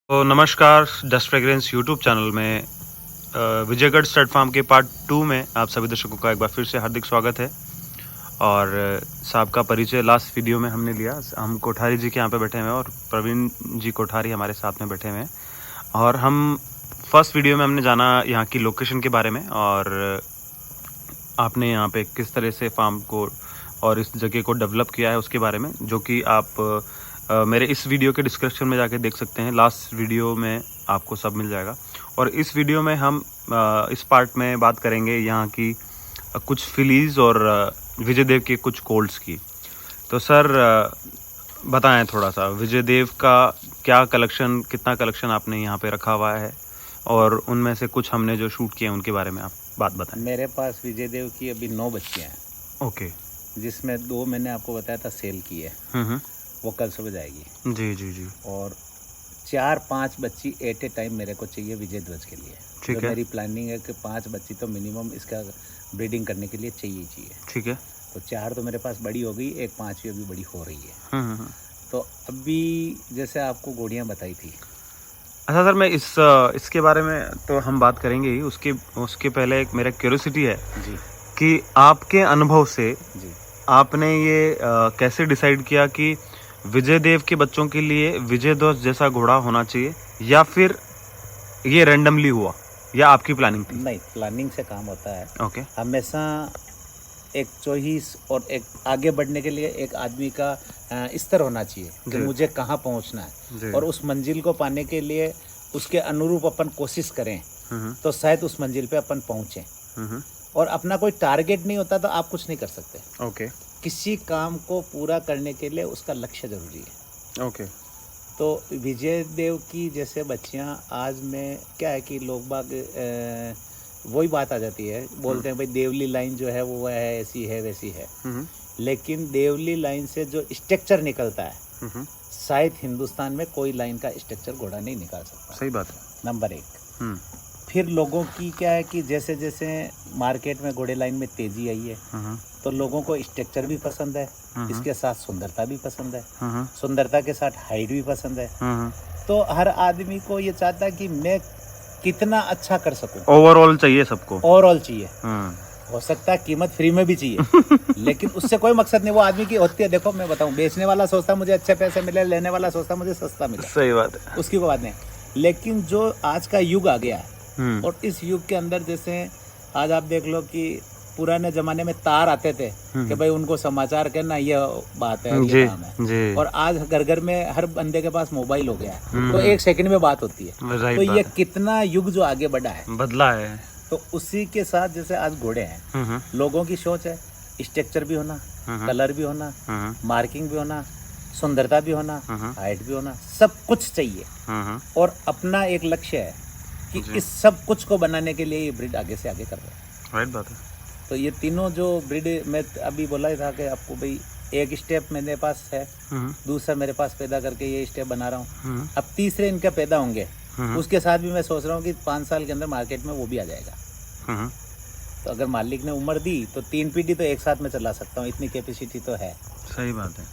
तो नमस्कार, dust fragrance YouTube channel में विजयगढ़ स्टड फार्म के पार्ट 2 में आप सभी दर्शकों का एक बार फिर से हार्दिक स्वागत है। और साहब का परिचय लास्ट वीडियो में हमने लिया। हम कोठारी जी के यहाँ पे बैठे हुए हैं और प्रवीण जी कोठारी हमारे साथ में बैठे हुए हैं। और हम फर्स्ट वीडियो में हमने जाना यहाँ की लोकेशन के बारे में और आपने यहाँ पे किस तरह से फार्म को और इस जगह को डेवलप किया है उसके बारे में, जो कि आप मेरे इस वीडियो के डिस्क्रिप्शन में जाके देख सकते हैं। लास्ट वीडियो में आपको सब मिल जाएगा। और इस वीडियो में हम इस पार्ट में बात करेंगे यहाँ की कुछ फिलीज़ और विजय देव के कुछ कोल्ड्स की। तो सर बताएं थोड़ा सा विजय देव का क्या कलेक्शन, कितना कलेक्शन आपने यहाँ पे रखा हुआ है और उनमें से कुछ हमने जो शूट किए हैं उनके बारे में आप बात बताएं। मेरे पास विजय देव की अभी 9 बच्चियाँ हैं। ओके। जिसमें 2 मैंने आपको बताया था सेल की है, वो कल सुबह जाएगी। जी जी जी। और 4-5 बच्ची एट ए टाइम मेरे को चाहिए विजय ध्वज के लिए। ठीक है। मेरी प्लानिंग है कि 5 बच्ची तो मिनिमम इसका ब्रीडिंग करने के लिए चाहिए। ठीक है। तो 4 तो मेरे पास बड़ी हो गई, एक 5वीं अभी बड़ी हो रही है। तो अभी जैसे आपको घोड़ियाँ बताई थी। अच्छा सर, मैं इसके बारे में तो हम बात करेंगे ही। उसके पहले एक मेरा क्यूरियोसिटी है जी कि आपके अनुभव से जी आपने ये कैसे डिसाइड किया कि विजय देव के बच्चों के लिए विजय ध्वज जैसा घोड़ा होना चाहिए, या फिर ये रैंडमली हुआ या आपकी प्लानिंग थी? नहीं, प्लानिंग से काम होता है। ओके। हमेशा एक चॉइस और एक आगे बढ़ने के लिए एक आदमी का स्तर होना चाहिए कि मुझे कहाँ पहुँचना है, और उस मंजिल को पाने के लिए उसके अनुरूप अपन कोशिश करें तो शायद उस मंजिल पे अपन पहुँचें। और अपना कोई टारगेट नहीं होता तो आप कुछ नहीं कर सकते। ओके। किसी काम को पूरा करने के लिए उसका लक्ष्य जरूरी है। ओके। तो विजय देव की जैसे बच्चियां आज में क्या है कि लोग बाग वही बात आ जाती है, बोलते हैं भाई देवली लाइन जो है वो है ऐसी है वैसी है। लेकिन देवली लाइन से जो स्ट्रक्चर निकलता है शायद हिंदुस्तान में कोई लाइन का स्ट्रक्चर घोड़ा नहीं निकाल सकता। सही बात है। नंबर 1। फिर लोगों की क्या है कि जैसे जैसे मार्केट में घोड़े लाइन में तेजी आई है तो लोगों को स्ट्रक्चर भी पसंद है, इसके साथ सुंदरता भी पसंद है, सुंदरता के साथ हाइट भी पसंद है। तो हर आदमी को ये चाहता है कि मैं कितना अच्छा कर सकूं। ओवरऑल चाहिए सबको। ओवरऑल चाहिए। हो सकता है कीमत फ्री में भी चाहिए लेकिन उससे कोई मकसद नहीं। वो आदमी की होती है। देखो मैं बताऊं, बेचने वाला सोचता मुझे अच्छे पैसे मिले, लेने वाला सोचता मुझे सस्ता मिले। सही बात है। उसकी कोई बात नहीं। लेकिन जो आज का युग आ गया है और इस युग के अंदर जैसे आज आप देख लो कि पुराने जमाने में तार आते थे कि भाई उनको समाचार करना, ये बात है, ये काम है। जी। और आज घर घर में हर बंदे के पास मोबाइल हो गया है, तो 1 सेकंड में बात होती है। तो ये कितना युग जो आगे बढ़ा है, बदला है। तो उसी के साथ जैसे आज घोड़े हैं, लोगों की सोच है स्ट्रक्चर भी होना, कलर भी होना, मार्किंग भी होना, सुंदरता भी होना, हाइट भी होना, सब कुछ चाहिए। और अपना एक लक्ष्य है कि इस सब कुछ को बनाने के लिए ये ब्रीड आगे से आगे कर रहे हैं। राइट बात है। तो ये तीनों जो ब्रीड मैं अभी बोला ही था कि आपको भाई एक स्टेप मेरे पास है, दूसरा मेरे पास पैदा करके ये स्टेप बना रहा हूँ, अब तीसरे इनके पैदा होंगे। उसके साथ भी मैं सोच रहा हूँ कि 5 साल के अंदर मार्केट में वो भी आ जाएगा। तो अगर मालिक ने उम्र दी तो 3 पीढ़ी तो एक साथ में चला सकता हूँ, इतनी कैपेसिटी तो है। सही बात है।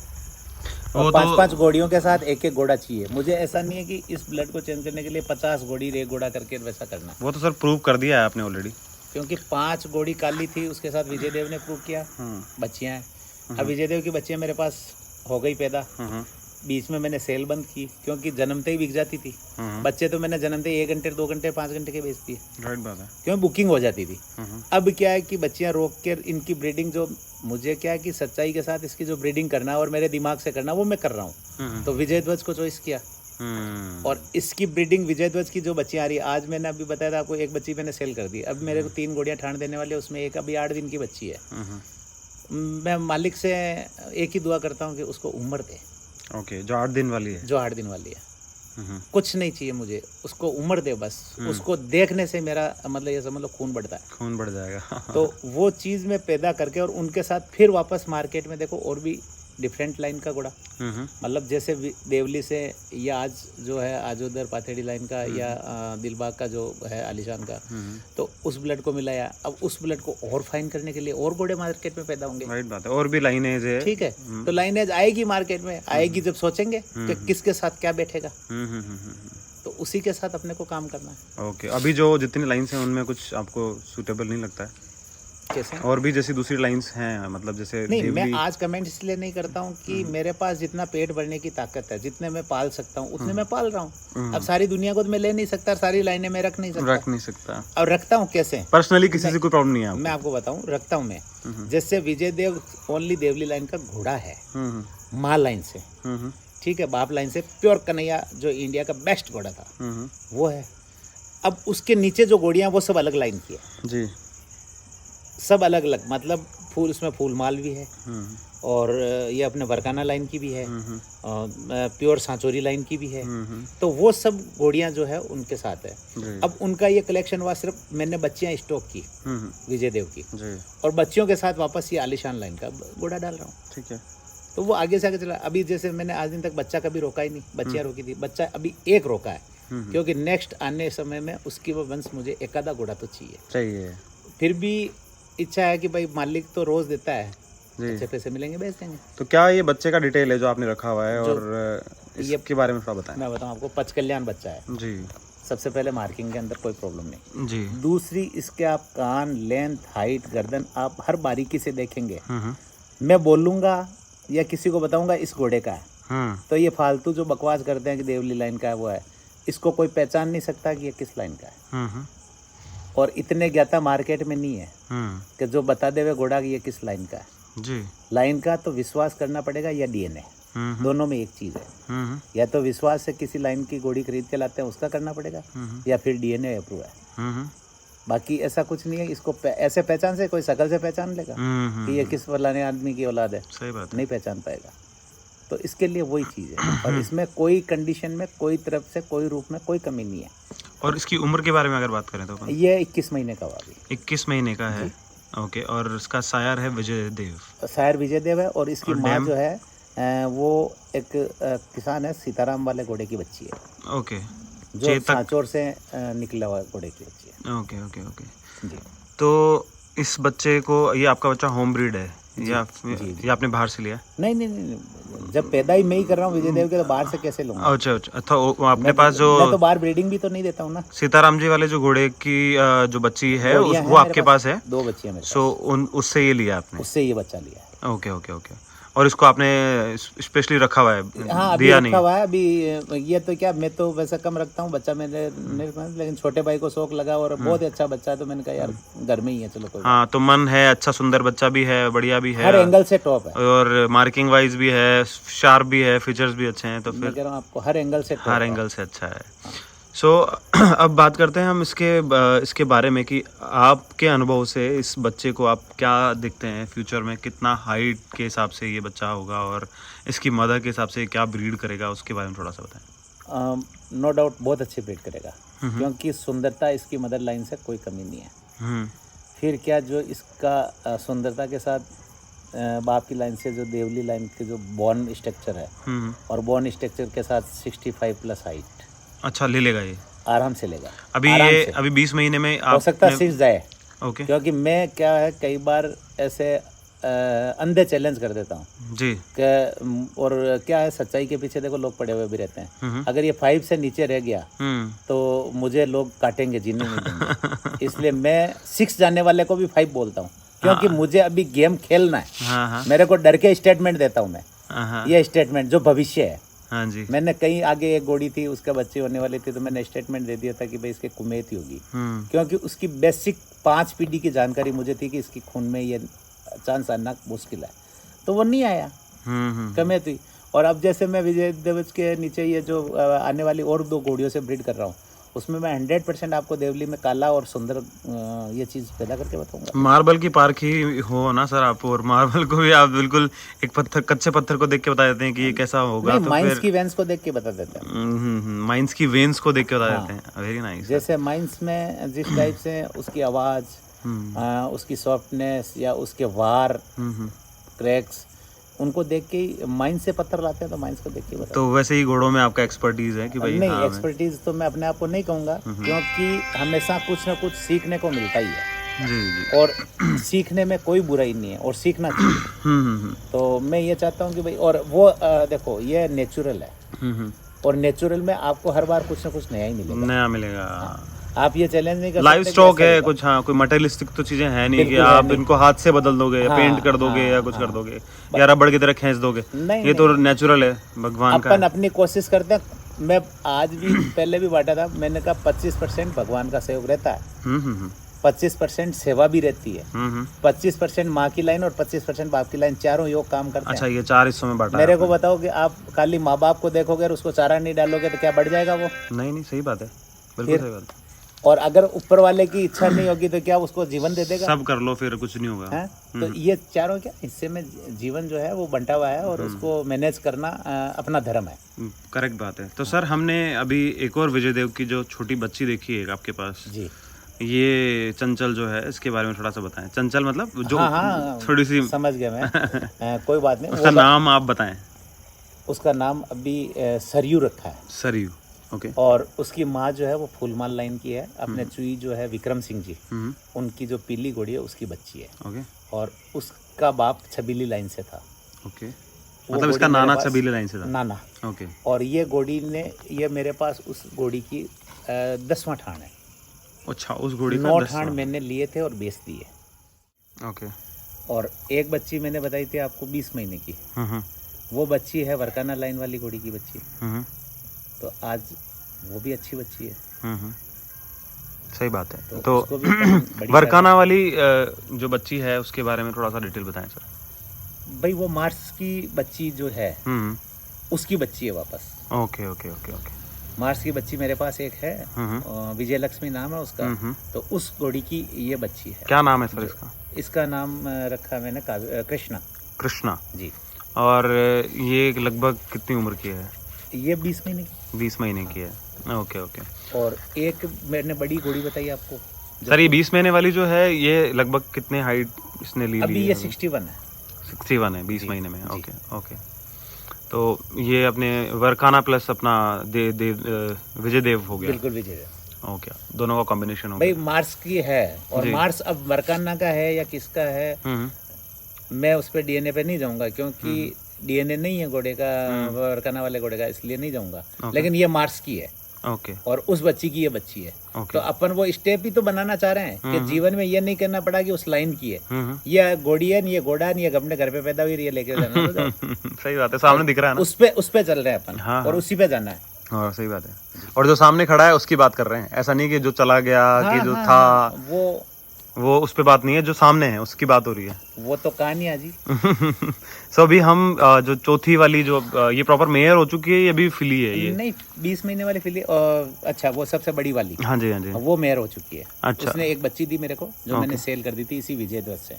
और 5-5 घोड़ियों के साथ एक घोड़ा चाहिए। मुझे ऐसा नहीं है कि इस ब्लड को चेंज करने के लिए 50 घोड़ी 1 घोड़ा करके वैसा करना। वो तो सर प्रूव कर दिया है आपने ऑलरेडी, क्योंकि 5 घोड़ी काली थी, उसके साथ विजय देव ने प्रूव किया। बच्चियां हैं। अब विजय देव की बच्चियां मेरे पास हो गई पैदा। बीच में मैंने सेल बंद की क्योंकि जन्मते ही बिक जाती थी। बच्चे तो मैंने जन्मते ही 1 घंटे 2 घंटे 5 घंटे के बेच दिए। राइट बात है। क्यों बुकिंग हो जाती थी। अब क्या है कि बच्चियां रोक कर इनकी ब्रीडिंग, जो मुझे क्या है कि सच्चाई के साथ इसकी जो ब्रीडिंग करना है और मेरे दिमाग से करना, वो मैं कर रहा हूँ। तो विजय ध्वज को चॉइस किया और इसकी ब्रीडिंग विजय ध्वज की जो बच्चियां आ रही है, आज मैंने अभी बताया था आपको, एक बच्ची मैंने सेल कर दी। अब मेरे को 3 घोड़ियां ठाण देने वाले, उसमें एक अभी 8 दिन की बच्ची है। मैं मालिक से एक ही दुआ करता हूँ कि उसको उम्र दे। ओके। जो 8 दिन वाली है। जो 8 दिन वाली है। कुछ नहीं चाहिए मुझे, उसको उम्र दे बस। उसको देखने से मेरा मतलब ये समझ लो खून बढ़ता है। खून बढ़ जाएगा तो वो चीज़ में पैदा करके और उनके साथ फिर वापस मार्केट में देखो और भी डिफरेंट लाइन का घोड़ा, मतलब जैसे देवली से या आज जो है आजोदर पाथेड़ी लाइन का या दिलबाग का जो है आलिशान का, तो उस ब्लड को मिलाया। अब उस ब्लड को और फाइन करने के लिए और घोड़े मार्केट में पैदा होंगे। राइट बात है। और भी लाइनेज है। ठीक है। तो लाइनेज आएगी मार्केट में, आएगी जब सोचेंगे कि किसके साथ क्या बैठेगा। तो उसी के साथ अपने को काम करना है। ओके, अभी जो जितनी लाइन्स हैं उनमें कुछ आपको सूटेबल नहीं लगता है? कैसे? और भी जैसी दूसरी लाइन्स हैं, मतलब जैसे नहीं, मैं देवली। आज कमेंट इसलिए नहीं करता हूँ कि मेरे पास जितना पेट भरने की ताकत है, जितने मैं पाल सकता हूँ उतने मैं पाल रहा हूँ। अब सारी दुनिया को तो मैं ले नहीं सकता, सारी लाइनें मैं रख नहीं सकता। और रखता हूँ कैसे? पर्सनली किसी से कोई प्रॉब्लम नहीं है आपको? मैं आपको बताऊँ, रखता हूँ मैं। जैसे विजय देव ओनली देवली लाइन का घोड़ा है, माँ लाइन से, ठीक है, बाप लाइन से प्योर कन्हैया जो इंडिया का बेस्ट घोड़ा था वो है। अब उसके नीचे जो घोड़ियाँ वो सब अलग लाइन की है जी, सब अलग अलग, मतलब फूल, उसमें फूल माल भी है और ये अपने वरकाना लाइन की भी है, प्योर सांचोरी लाइन की भी है। तो वो सब घोड़ियाँ जो है उनके साथ है। अब उनका ये कलेक्शन हुआ, सिर्फ मैंने बच्चियाँ स्टॉक की विजय देव की, और बच्चियों के साथ वापस ये आलिशान लाइन का घोड़ा डाल रहा हूँ। ठीक है। तो वो आगे से आगे चला। अभी जैसे मैंने आज दिन तक बच्चा कभी रोका ही नहीं, बच्चियाँ रोकी थी, बच्चा अभी एक रोका है, क्योंकि नेक्स्ट आने समय में उसकी वो वंश मुझे एक आधा घोड़ा तो चाहिए। फिर भी इच्छा है कि भाई मालिक तो रोज देता है, अच्छे पैसे मिलेंगे, बेच देंगे। तो क्या ये बच्चे का डिटेल है जो आपने रखा हुआ है, और इसके बारे में थोड़ा बताएं। मैं बताऊं आपको, पचकल्याण बच्चा है जी। सबसे पहले मार्किंग के अंदर कोई प्रॉब्लम नहीं जी। दूसरी, इसके आप कान, लेंथ, हाइट, गर्दन आप हर बारीकी से देखेंगे। मैं बोलूँगा या किसी को बताऊँगा इस घोड़े का है, तो ये फालतू जो बकवास करते हैं कि देवली लाइन का है वो है, इसको कोई पहचान नहीं सकता कि ये किस लाइन का है। और इतने ज्ञाता मार्केट में नहीं है कि जो बता दे वे घोड़ा कि ये किस लाइन का है। जी। लाइन का तो विश्वास करना पड़ेगा या डीएनए, दोनों में एक चीज़ है। या तो विश्वास से किसी लाइन की घोड़ी खरीद के लाते हैं उसका करना पड़ेगा, या फिर डीएनए अप्रूव है। बाकी ऐसा कुछ नहीं है। इसको ऐसे पहचान से कोई शकल से पहचान लेगा कि ये किस फलाने आदमी की औलाद है, सही बात है, नहीं पहचान पाएगा। तो इसके लिए वही चीज़ है, और इसमें कोई कंडीशन में, कोई तरफ से, कोई रूप में कोई कमी नहीं है। और इसकी उम्र के बारे में अगर बात करें तो ये 21 महीने का हुआ अभी। 21 महीने का है। ओके। और इसका सायर है विजय देव। सायर विजय देव है, और इसकी माँ जो है वो एक किसान है, सीताराम वाले घोड़े की बच्ची है। ओके। जो सांचौर से निकला हुआ घोड़े की बच्ची है। ओके ओके ओके जी। तो इस बच्चे को, ये आपका बच्चा होम ब्रीड है या ये आपने बाहर से लिया? नहीं नहीं नहीं, जब पैदा ही मैं ही कर रहा हूँ विजय देव के, तो बाहर से कैसे लूँगा? अच्छा अच्छा। वो आपने पास जो, मैं तो बाहर ब्रीडिंग भी तो नहीं देता हूँ ना। सीताराम जी वाले जो घोड़े की जो बच्ची है वो आपके पास है? 2 बच्चियाँ मेरे पास। सो उससे ये लिया आपने? उससे ये बच्चा लिया है। Okay okay okay. और इसको आपने स्पेशली रखा हुआ है? हाँ, अभी दिया रखा नहीं हुआ है अभी। ये तो क्या, मैं तो वैसे कम रखता हूँ बच्चा मैंने, लेकिन छोटे भाई को शौक लगा और बहुत ही अच्छा बच्चा है, तो मैंने कहा यार घर में ही है, चलो कोई। हाँ, तो मन है अच्छा, सुंदर बच्चा भी है, बढ़िया भी है, हर एंगल से टॉप है, और मार्किंग वाइज भी है, शार्प भी है, फीचर्स भी अच्छे हैं, तो मैं फिर कह रहा हूँ आपको हर एंगल से हर एंगल से अच्छा है। सो अब बात करते हैं हम इसके बारे में कि आपके अनुभव से इस बच्चे को आप क्या दिखते हैं फ्यूचर में, कितना हाइट के हिसाब से ये बच्चा होगा, और इसकी मदर के हिसाब से क्या ब्रीड करेगा, उसके बारे में थोड़ा सा बताएं। नो डाउट बहुत अच्छी ब्रीड करेगा, क्योंकि सुंदरता इसकी मदर लाइन से कोई कमी नहीं है। फिर क्या, जो इसका सुंदरता के साथ बाप की लाइन से जो देवली लाइन के जो बोन स्ट्रक्चर है, और बोन स्ट्रक्चर के साथ 65 प्लस हाइट। अच्छा, ले लेगा ये? आराम से लेगा। अभी 20 महीने में हो सकता है 6 जाए। ओके। क्योंकि मैं क्या है, कई बार ऐसे अंधे चैलेंज कर देता हूँ जी। और क्या है, सच्चाई के पीछे देखो लोग पड़े हुए भी रहते हैं। अगर ये 5 से नीचे रह गया तो मुझे लोग काटेंगे, जीने नहीं देंगे। इसलिए मैं 6 जाने वाले को भी 5 बोलता हूँ, क्योंकि मुझे अभी गेम खेलना है। मेरे को डर के स्टेटमेंट देता हूँ मैं, ये स्टेटमेंट जो भविष्य है। हाँ जी। मैंने कहीं आगे एक घोड़ी थी, उसका बच्चे होने वाली थी, तो मैंने स्टेटमेंट दे दिया था कि भाई इसके कुमेत ही होगी, क्योंकि उसकी बेसिक 5 पीढ़ी की जानकारी मुझे थी कि इसकी खून में ये चांस आना मुश्किल है, तो वो नहीं आया, कमेत हुई। और अब जैसे मैं विजय देवज के नीचे ये जो आने वाली और 2 घोड़ियों से ब्रीड कर रहा हूँ, उसमें मैं 100% आपको देवली में काला और सुंदर ये चीज़ पैदा करके बताऊंगा। मार्बल की पार्क ही हो ना सर आप, और मार्बल को भी आप बिल्कुल एक कच्चे पत्थर को देख के बता देते हैं कि ये कैसा होगा। नहीं, तो माइंस की वेन्स को देख के बता देते हैं। माइंस की वेन्स को देख के बता देते हैं। Very nice. जैसे माइंस में जिस टाइप से उसकी आवाज़, उसकी सॉफ्टनेस, या उसके वार, क्रैक्स, उनको देख के ही माइंस से पत्थर लाते हैं, तो माइंस को देख के बता। तो वैसे ही घोड़ों में आपका एक्सपर्टीज है कि भाई? नहीं, एक्सपर्टीज तो मैं अपने आप को नहीं कहूँगा, क्योंकि हमेशा कुछ ना कुछ सीखने को मिलता ही है। जी जी। और सीखने में कोई बुराई नहीं है, और सीखना चाहिए। तो मैं ये चाहता हूँ कि भाई, और वो देखो ये नेचुरल है, और नेचुरल में आपको हर बार कुछ ना कुछ नया ही मिलेगा। नया मिलेगा। आप ये चैलेंज नहीं कर लाइव सकते कि स्टॉक ऐसा है होगा। कुछ, हाँ कोई मटेरियलिस्टिक तो चीजें हैं नहीं कि बिल्कुल है आप नहीं। इनको हाथ से बदल दोगे या हाँ, पेंट कर दोगे हाँ, या कुछ हाँ। कर दोगे या रबड़ की तरह खींच दोगे। नहीं ये तो नहीं, नेचुरल है, भगवान का अपन है। अपनी कोशिश करते हैं। मैं आज भी पहले भी बांटा था, मैंने कहा 25% भगवान का सहयोग रहता है, हम्म। 25% सेवा भी रहती है, हम्म। 25% माँ की लाइन और 25% बाप की लाइन, चारों योग काम करते अच्छा, हैं। ये 4 हिस्सों में बांटा है मेरे को आपने। बताओ कि आप खाली माँ बाप को देखोगे और उसको चारा नहीं डालोगे तो क्या बढ़ जाएगा वो? नहीं नहीं, सही बात है, बिल्कुल फिर सही बात है। और अगर ऊपर वाले की इच्छा नहीं होगी तो क्या उसको जीवन दे देगा? सब कर लो फिर कुछ नहीं होगा। हैं? तो ये चारों क्या हिस्से में जीवन जो है वो बंटा हुआ है और उसको मैनेज करना अपना धर्म है। करेक्ट बात है। तो सर हमने अभी एक और विजय देव की जो छोटी बच्ची देखी है आपके पास, जी ये चंचल जो है, इसके बारे में थोड़ा सा बताएं। चंचल मतलब जो हाँ हाँ, थोड़ी सी समझ गया मैं। कोई बात नहीं, उसका नाम आप बताएं। उसका नाम अभी सरयू रखा है। सरयू, ओके। और उसकी माँ जो है वो फूलमाल लाइन की है। अपने चुई जो है विक्रम सिंह जी, उनकी जो पीली घोड़ी है उसकी बच्ची है। ओके। और उसका बाप छबीली लाइन से था। ओके, वो मतलब इसका घोड़ी मेरे नाना पास- छबीले लाइन से था। नाना। ओके। और ये घोड़ी ने, ये मेरे पास उस घोड़ी की 10वां ठाण है। अच्छा, उस घोड़ी का 9 10वां। ठाण मैंने लिए थे और बेच दिए। ओके। और एक बच्ची मैंने बताई थी आपको 20 महीने की, वो बच्ची है वरकाना लाइन वाली घोड़ी की बच्ची। तो आज वो भी अच्छी बच्ची है। सही बात है। तो तो उसको भी बड़ी वरकाना वाली जो बच्ची है उसके बारे में थोड़ा सा डिटेल बताएं सर। भाई वो मार्स की बच्ची जो है उसकी बच्ची है वापस। Okay okay okay okay. Mars की बच्ची मेरे पास एक है, विजय लक्ष्मी नाम है उसका। तो उस घोड़ी की ये बच्ची है। क्या नाम है सर इसका? इसका नाम रखा मैंने कृष्णा। कृष्णा जी। और ये लगभग कितनी उम्र की है? ये 20 महीने की। 20 महीने की है। Okay okay. और एक मैंने बड़ी घोड़ी बताई आपको सर, ये 20 महीने वाली जो है ये लगभग कितने हाइट इसने ली? अभी ये 61 है। 61 है 20 महीने में। Okay okay. तो ये अपने वरकाना प्लस अपना विजय देव हो गया। बिल्कुल विजय देव। ओके, दोनों का कॉम्बिनेशन हो भाई गया। मार्स की है और मार्स अब वरकाना का है या किसका है, मैं उस पर डीएनए पे नहीं जाऊंगा क्योंकि डीएनए नहीं है घोड़े का, वरकाना वाले घोड़े का, इसलिए नहीं जाऊंगा। लेकिन ये मार्स की है। ओके। और उस बच्ची की ये बच्ची है। तो अपन वो स्टेप ही तो बनाना चाह रहे हैं कि जीवन में ये नहीं करना पड़ा कि उस लाइन की है, ये घोड़ी है, ये घोड़ा नहीं, ये अपने घर पे पैदा हुई, ये लेके जाना तो सही बात है, सामने दिख रहा है ना, उस पे चल रहे हैं अपन। हाँ, और उसी पे जाना है। हाँ सही बात है। और जो सामने खड़ा है उसकी बात कर रहे हैं, ऐसा नहीं कि जो चला गया कि जो था वो उस पे बात नहीं है, जो सामने है उसकी बात हो रही है। वो तो कहानी है जी। सो अभी हम जो चौथी वाली जो ये प्रॉपर मेयर हो चुकी है, ये भी फिली है ये? नहीं, 20 महीने वाली फिली। अच्छा, वो सबसे बड़ी वाली। हाँ जी हाँ जी, वो मेयर हो चुकी है। अच्छा। उसने एक बच्ची दी मेरे को जो मैंने सेल कर दी थी इसी विजय ध्वज से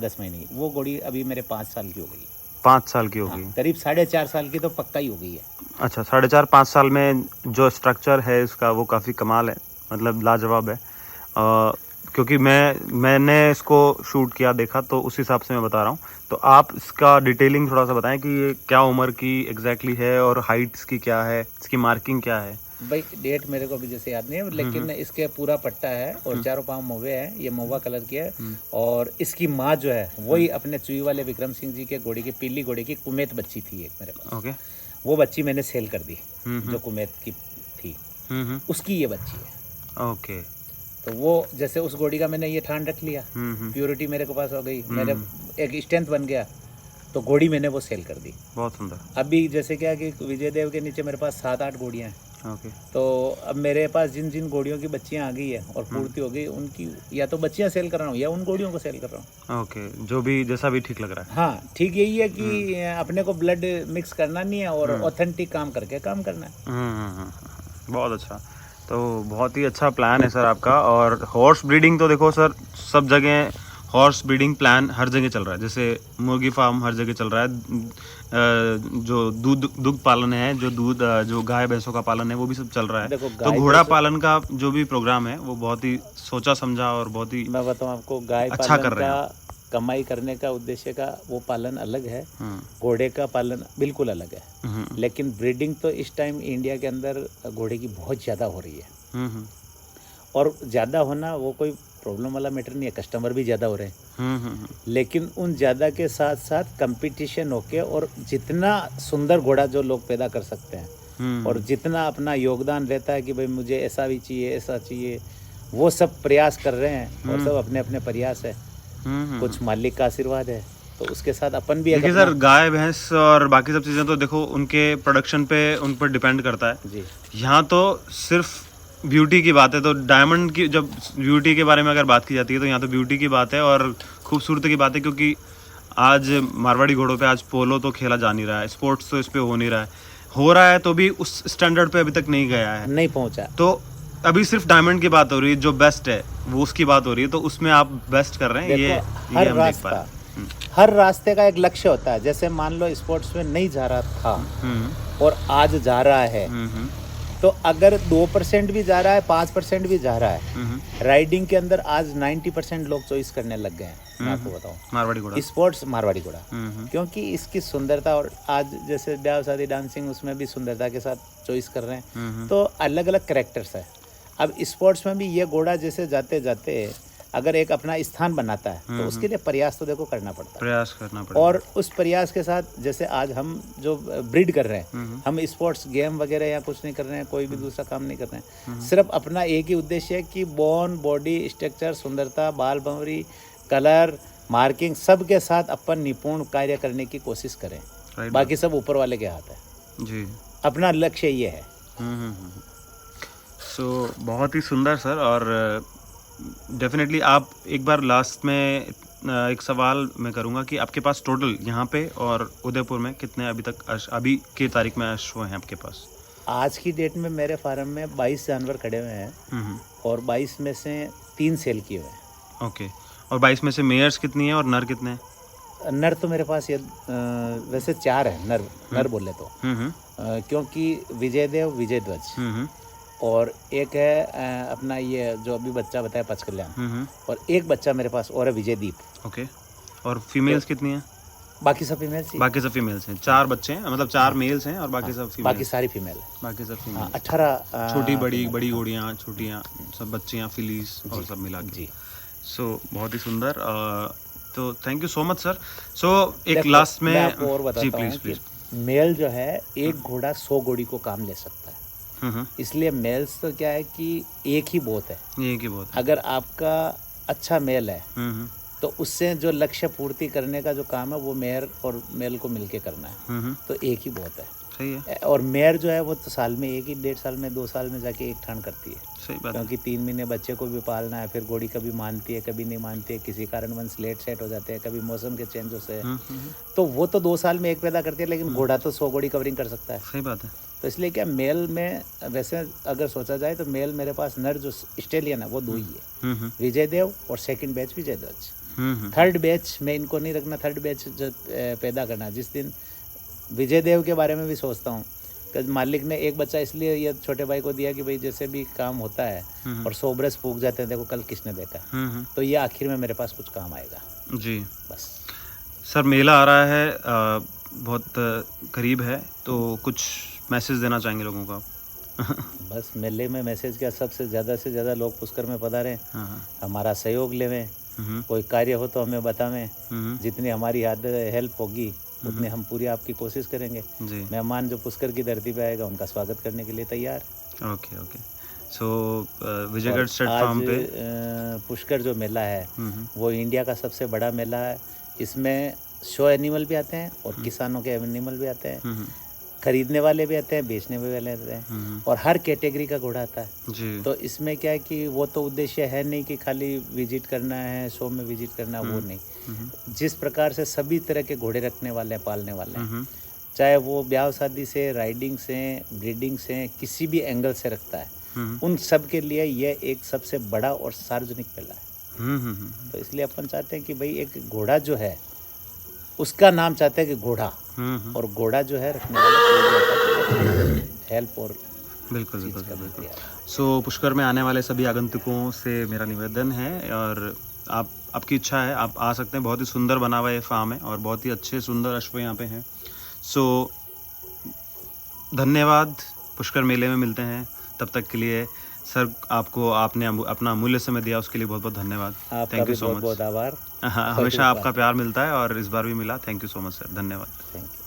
10 महीने की। वो घोड़ी अभी मेरे 5 साल की हो गई। 5 साल की हो गई? करीब 4.5 साल की तो पक्का ही हो गई है। अच्छा, 4.5-5 साल में जो स्ट्रक्चर है इसका वो काफ़ी कमाल है, मतलब लाजवाब है। क्योंकि मैंने इसको शूट किया, देखा, तो उस हिसाब से मैं बता रहा हूँ। तो आप इसका डिटेलिंग थोड़ा सा बताएं कि ये क्या उम्र की एग्जैक्टली है और हाइट इसकी क्या है, इसकी मार्किंग क्या है? भाई डेट मेरे को अभी जैसे याद नहीं है, लेकिन इसके पूरा पट्टा है और चारों पांव मौवे हैं। ये मौवा कलर की है। और इसकी माँ जो है वही अपने चुई वाले विक्रम सिंह जी के घोड़ी की, पीली घोड़ी की कुमेत बच्ची थी एक मेरे पास। ओके। वो बच्ची मैंने सेल कर दी जो कुमेत की थी, उसकी ये बच्ची है। ओके। तो वो जैसे उस घोड़ी का मैंने ये ठान रख लिया, प्योरिटी मेरे को पास हो गई, मेरे एक स्ट्रेंथ बन गया, तो घोड़ी मैंने वो सेल कर दी। बहुत सुंदर। अभी जैसे क्या कि विजय देव के नीचे मेरे पास 7-8 घोड़ियाँ हैं। ओके। तो अब मेरे पास जिन जिन घोड़ियों की बच्चियाँ आ गई है और पूर्ति हो गई, उनकी या तो बच्चियाँ सेल कर रहा हूँ या उन घोड़ियों को सेल कर रहा हूँ। ओके, जो भी जैसा भी ठीक लग रहा है। हाँ, ठीक यही है कि अपने को ब्लड मिक्स करना नहीं है और ऑथेंटिक काम करके काम करना है। बहुत अच्छा। तो बहुत ही अच्छा प्लान है सर आपका। और हॉर्स ब्रीडिंग तो देखो सर, सब जगह हॉर्स ब्रीडिंग प्लान हर जगह चल रहा है। जैसे मुर्गी फार्म हर जगह चल रहा है, जो दूध पालन है, जो गाय भैंसों का पालन है, वो भी सब चल रहा है। तो घोड़ा पालन का जो भी प्रोग्राम है वो बहुत ही सोचा समझा और बहुत ही, मैं बताऊँ आपको, गाय अच्छा पालन कर रहे हैं। कमाई करने का उद्देश्य का वो पालन अलग है, घोड़े का पालन बिल्कुल अलग है। लेकिन ब्रीडिंग तो इस टाइम इंडिया के अंदर घोड़े की बहुत ज़्यादा हो रही है। और ज़्यादा होना वो कोई प्रॉब्लम वाला मैटर नहीं है, कस्टमर भी ज़्यादा हो रहे हैं। लेकिन उन ज़्यादा के साथ साथ कंपटीशन होके और जितना सुंदर घोड़ा जो लोग पैदा कर सकते हैं और जितना अपना योगदान रहता है कि भाई मुझे ऐसा भी चाहिए, ऐसा चाहिए, वो सब प्रयास कर रहे हैं और सब अपने अपने प्रयास है। कुछ मालिक का आशीर्वाद है, तो उसके साथ अपन भी देखिए सर, गाय भैंस और बाकी सब चीज़ें तो देखो उनके प्रोडक्शन पे उन पर डिपेंड करता है जी। यहाँ तो सिर्फ ब्यूटी की बात है, तो डायमंड की जब ब्यूटी के बारे में अगर बात की जाती है तो यहाँ तो ब्यूटी की बात है और खूबसूरती की बात है, क्योंकि आज मारवाड़ी घोड़ों पे आज पोलो तो खेला जा नहीं रहा है, स्पोर्ट्स तो इस पे हो नहीं रहा है, हो रहा है तो भी उस स्टैंडर्ड पे अभी तक नहीं गया है, नहीं पहुंचा। तो अभी सिर्फ डायमंड की बात हो रही है, जो बेस्ट है वो उसकी बात हो रही है, तो उसमें आप बेस्ट कर रहे हैं। ये हर हम देख पा रहे हैं। हर रास्ते का एक लक्ष्य होता है। जैसे मान लो स्पोर्ट्स में नहीं जा रहा था और आज जा रहा है, तो अगर 2% भी जा रहा है, 5% भी जा रहा है, राइडिंग के अंदर आज 90% लोग चॉइस करने लग गए हैं। मैं आपको बताऊं, मारवाड़ी घोड़ा स्पोर्ट्स मारवाड़ी घोड़ा, क्योंकि इसकी सुंदरता, और आज जैसे ब्याह शादी डांसिंग उसमें भी सुंदरता के साथ चॉइस कर रहे हैं, तो अलग अलग कैरेक्टर्स है। अब स्पोर्ट्स में भी ये घोड़ा जैसे जाते जाते अगर एक अपना स्थान बनाता है तो उसके लिए प्रयास तो देखो करना पड़ता है, प्रयास करना पड़ता और उस प्रयास के साथ जैसे आज हम जो ब्रीड कर रहे हैं, हम स्पोर्ट्स गेम वगैरह या कुछ नहीं कर रहे हैं, कोई भी दूसरा काम नहीं कर रहे हैं, सिर्फ अपना एक ही उद्देश्य है कि बोन, बॉडी स्ट्रक्चर, सुंदरता, बाल भंवरी, कलर, मार्किंग, सब के साथ अपन निपुण कार्य करने की कोशिश करें। बाकी सब ऊपर वाले के हाथ है जी, अपना लक्ष्य ये है। सो बहुत ही सुंदर सर, और डेफिनेटली आप एक बार लास्ट में एक सवाल मैं करूंगा कि आपके पास टोटल यहाँ पे और उदयपुर में कितने अभी तक अभी की तारीख में अश्व हैं आपके पास? आज की डेट में मेरे फार्म में 22 जानवर खड़े हुए हैं और 22 में से 3 सेल किए हुए हैं। ओके, और 22 में से मेयर्स कितनी है और नर कितने हैं? नर तो मेरे पास ये वैसे 4 है, नर बोले तो, क्योंकि विजयदेव, विजय ध्वज, और एक है अपना ये जो अभी बच्चा बताया पच कल्याण, और एक बच्चा मेरे पास और है विजयदीप। ओके, और फीमेल्स कितनी हैं? बाकी सब फीमेल्स। बाकी सब फीमेल्स हैं, 4 बच्चे हैं, मतलब 4 मेल्स हैं और बाकी सब फीमेल। बाकी सारी फीमेल, बाकी सब फीमेल। 18 छोटी बड़ी बड़ी घोड़ियाँ, छोटियाँ, सब बच्चियाँ, फिलीस और सब मिला के। सो बहुत ही सुंदर, तो thank you so much sir. So एक लास्ट में आपको और बताता हूँ कि मेल जो है एक घोड़ा 100 घोड़ी को काम ले सकता है, इसलिए मेल्स तो क्या है कि एक ही बहुत है, एक ही बहुत है। अगर आपका अच्छा मेल है तो उससे जो लक्ष्य पूर्ति करने का जो काम है वो मेयर और मेल को मिलके करना है, तो एक ही बहुत है। सही है। और मेयर जो है वो तो साल में एक ही, 1.5 साल में, 2 साल में जाके एक ठान करती है। सही बात, क्योंकि 3 महीने बच्चे को भी पालना है, फिर घोड़ी कभी मानती है कभी नहीं मानती है, किसी कारणवश लेट सेट हो जाते हैं, कभी मौसम के चेंज से, तो वो तो 2 साल में एक पैदा करती है, लेकिन घोड़ा तो 100 घोड़ी कवरिंग कर सकता है। सही बात है। तो इसलिए क्या मेल में वैसे अगर सोचा जाए तो मेल मेरे पास नर जो स्टेलियन है वो 2 ही है, विजयदेव और सेकंड बैच विजय ध्वज। थर्ड बैच में इनको नहीं रखना, थर्ड बैच जो पैदा करना, जिस दिन विजयदेव के बारे में भी सोचता हूँ कि मालिक ने एक बच्चा इसलिए ये छोटे भाई को दिया कि भाई जैसे भी काम होता है और 100 बरस फूक जाते हैं, देखो कल किसने देखा, तो ये आखिर में मेरे पास कुछ काम आएगा जी। बस सर मेला आ रहा है, बहुत करीब है, तो कुछ मैसेज देना चाहेंगे लोगों को? बस मेले में मैसेज क्या, सबसे ज़्यादा से ज़्यादा लोग पुष्कर में पधारें, हमारा सहयोग लेवें, कोई कार्य हो तो हमें बतावें, जितनी हमारी हेल्प होगी उतनी हम पूरी आपकी कोशिश करेंगे। मेहमान जो पुष्कर की धरती पे आएगा उनका स्वागत करने के लिए तैयार। Okay okay. So Vijaygarh state farm पे पुष्कर जो मेला है वो इंडिया का सबसे बड़ा मेला है। इसमें शो एनिमल भी आते हैं और किसानों के एनिमल भी आते हैं, खरीदने वाले भी आते हैं, बेचने वाले आते हैं, और हर कैटेगरी का घोड़ा आता है जी। तो इसमें क्या है कि वो तो उद्देश्य है नहीं कि खाली विजिट करना है, शो में विजिट करना है, वो नहीं। जिस प्रकार से सभी तरह के घोड़े रखने वाले हैं, पालने वाले हैं, चाहे वो ब्याह शादी से, राइडिंग से, ब्रीडिंग से, किसी भी एंगल से रखता है, उन सब के लिए यह एक सबसे बड़ा और सार्वजनिक मेला है। तो इसलिए अपन चाहते हैं कि भाई एक घोड़ा जो है उसका नाम चाहते हैं कि घोड़ा, और घोड़ा जो है रखने वाला हेल्प और बिल्कुल बिल्कुल बिल्कुल। सो पुष्कर में आने वाले सभी आगंतुकों से मेरा निवेदन है, और आपकी इच्छा है आप आ सकते हैं। बहुत ही सुंदर बना हुआ ये फार्म है और बहुत ही अच्छे सुंदर अश्व यहाँ पे हैं। सो धन्यवाद, पुष्कर मेले में मिलते हैं, तब तक के लिए सर आपको आपने अपना अमूल्य समय दिया उसके लिए बहुत बहुत धन्यवाद। Thank you so much. बहुत आभार। हमेशा आपका प्यार मिलता है और इस बार भी मिला। Thank you so much sir, धन्यवाद। Thank you.